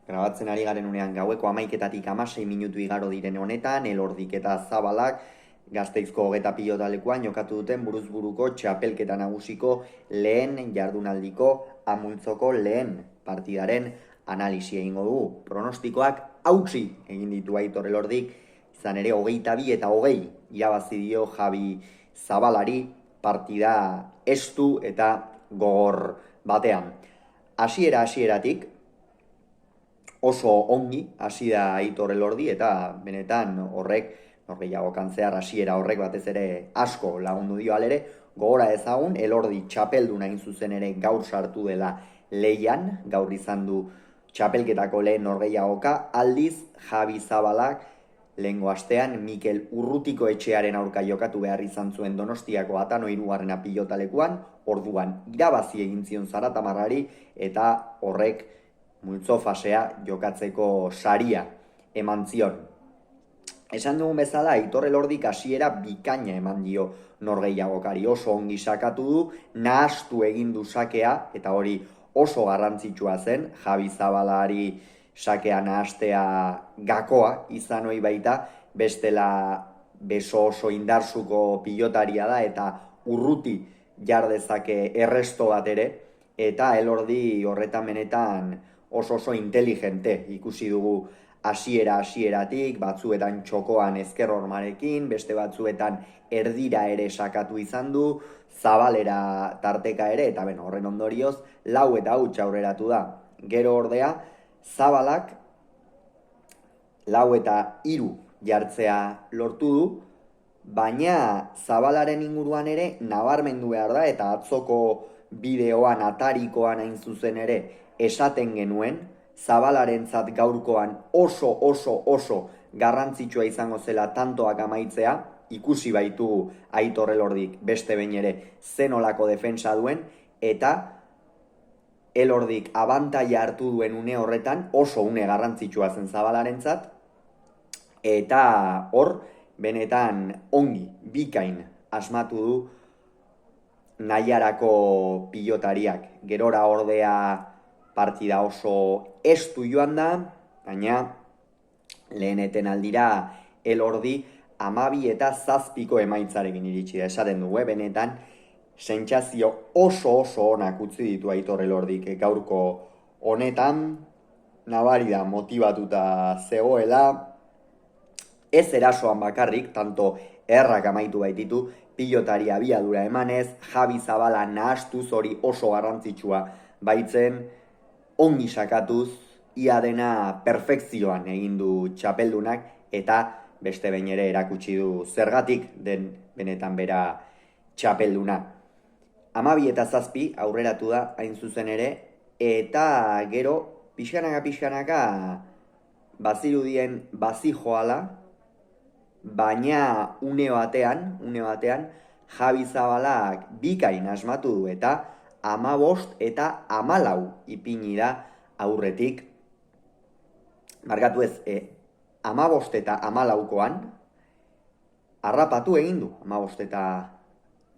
Grabatzen ari garen unean gaueko 11:06 minutu igaro diren honetan, Elordik eta Zabalak Gasteizko hogeta pilotalekuan jokatu duten buruzburuko txapelketa nagusiko lehen jardunaldiko amultzoko lehen partidaren analisi egingo dugu. Pronostikoak hautsi egin ditu Aitor Elordik, izan ere 22 eta 20 irabazi dio Javi Zabalari partida estu eta gogor batean. Hasieratik oso ongi hasi da Aitor Elordi eta benetan horrek norgehiagokan zehar hasiera horrek batez ere asko lagundu dio alere. Gogora ezagun Elordi txapelduna hain zuzen ere gaur sartu dela leian, gaur izan du txapelketako lehen norgehiagoka, aldiz Javi Zabalak lehengo astean Mikel Urrutiko etxearen aurka jokatu behar izan zuen Donostiako Atano 3. pilotalekuan, orduan irabazi egin zion Zaratamarrari eta horrek multzo fasea jokatzeko saria eman zion. Esan dugun bezala, Aitor Elordik hasiera bikaina eman dio norgehiagokari, oso ongi sakatu du, nahastu egin du sakea, eta hori oso garrantzitsua zen, Javi Zabalari sakea nahastea gakoa izan ohi baita, bestela beso oso indarsuko pilotaria da, eta Urruti jar dezake erresto bat ere, eta Elordi horretan benetan oso inteligente ikusi dugu hasieratik, batzuetan txokoan ezker hormarekin, beste batzuetan erdira ere sakatu izan du, Zabalera tarteka ere, eta horren ondorioz, 4 eta huts aurreratu da. Gero ordea, Zabalak 4 eta 3 jartzea lortu du, baina Zabalaren inguruan ere nabarmendu behar da, eta atzoko bideoan, atarikoan hain zuzen ere, esaten genuen, Zabalarentzat gaurkoan oso garrantzitsua izango zela tantoak amaitzea, ikusi baitugu Aitor Elordik beste behin ere zenolako defensa duen, eta Elordik abantaila hartu duen une horretan oso une garrantzitsua zen Zabalarentzat, eta hor benetan ongi, bikain asmatu du Naiarako pilotariak. Gerora ordea partida oso estu joan da, baina lehen etenaldira Elordi 12 eta 7 emaitzarekin iritsi da. Esaten dugu, benetan sentsazio oso onak utzi ditu Aitor Elordik gaurko honetan, nabari da motibatuta zegoela, ez erasoan bakarrik, tanto errak amaitu baititu, pilotari abiadura emanez, Javi Zabala nahastuz, hori oso garrantzitsua baitzen, ongi sakatuz, ia dena perfekzioan egin du txapeldunak, eta beste behin ere erakutsi du zergatik den benetan bera txapelduna. 12 eta 7 aurreratu da hain zuzen ere, eta gero pixkanaka bazirudien bazijoala, baina une batean Javi Zabalak bikain asmatu du eta 15 eta 14 ipini da aurretik. Markatu ez, 15 eta 14koan harrapatu egin du, 15 eta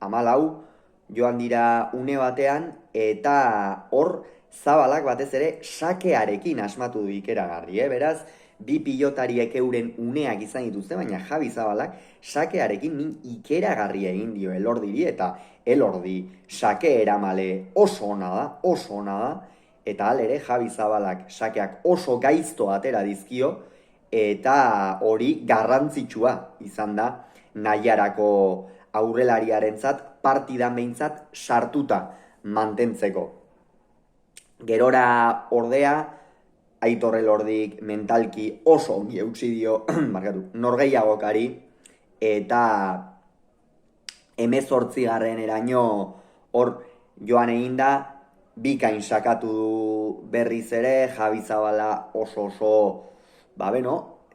14 joan dira une batean, eta hor Zabalak batez ere sakearekin asmatu du ikeragarri, beraz, bi pilotariek euren uneak izan dituzte, baina Javi Zabalak sakearekin ikeragarri egin dio Elordiri, eta Elordi sake eramale oso ona da, eta halere Javi Zabalak sakeak oso gaizto atera dizkio, eta hori garrantzitsua izan da Naiarako aurrelariarentzat partidan behintzat sartuta mantentzeko. Gerora ordea, Aitor Elordik mentalki oso ongi eutsi dio norgehiagokari, eta 18 eraino hor joan egin da, bikain sakatu du berriz ere, Javi Zabala oso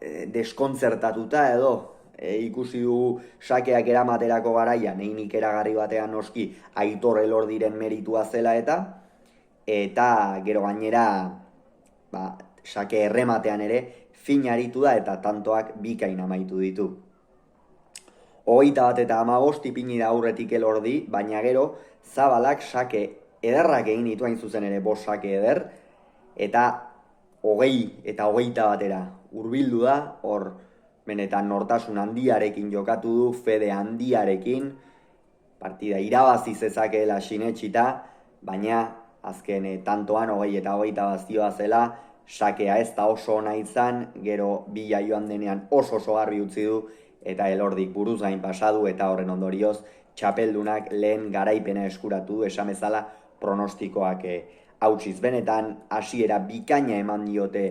deskontzertatuta edo, ikusi du sakeak eramaterako garaian, egin ikeragarri batean noski Aitor Elordiren meritua zela eta gero gainera sake errematean ere fin aritu da eta tantoak bikain amaitu ditu. 21 eta 15 ipini da aurretik Elordi, baina gero Zabalak sake ederrak egin ditu hain zuzen ere 5 sake eder, eta 20-21 hurbildu da, hor benetan nortasun handiarekin jokatu du, fede handiarekin, partida irabazi zezakeela sinetsita, baina azken tantoan 20-21 zela, sakea ez da oso ona izan, gero bila joan denean oso garbi utzi du, eta Elordik buruz gain pasadu, eta horren ondorioz, txapeldunak lehen garaipena eskuratu du, esan bezala pronostikoak hautsiz. Benetan, hasiera bikaina eman diote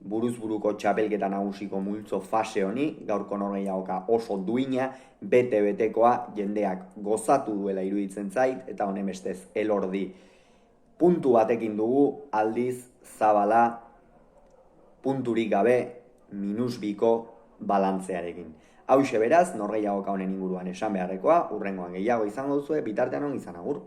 buruzburuko txapelketa nagusiko multzo fase honi, gaurko norgehiagoka oso duina, bete-betekoa, jendeak gozatu duela iruditzen zait, eta honen bestez Elordi puntu batekin dugu, aldiz Zabala punturik gabe -2ko balantzearekin. Hauxe beraz, norgehiagoka honen inguruan esan beharrekoa, hurrengoan gehiago izango duzue, bitartean on izan agur.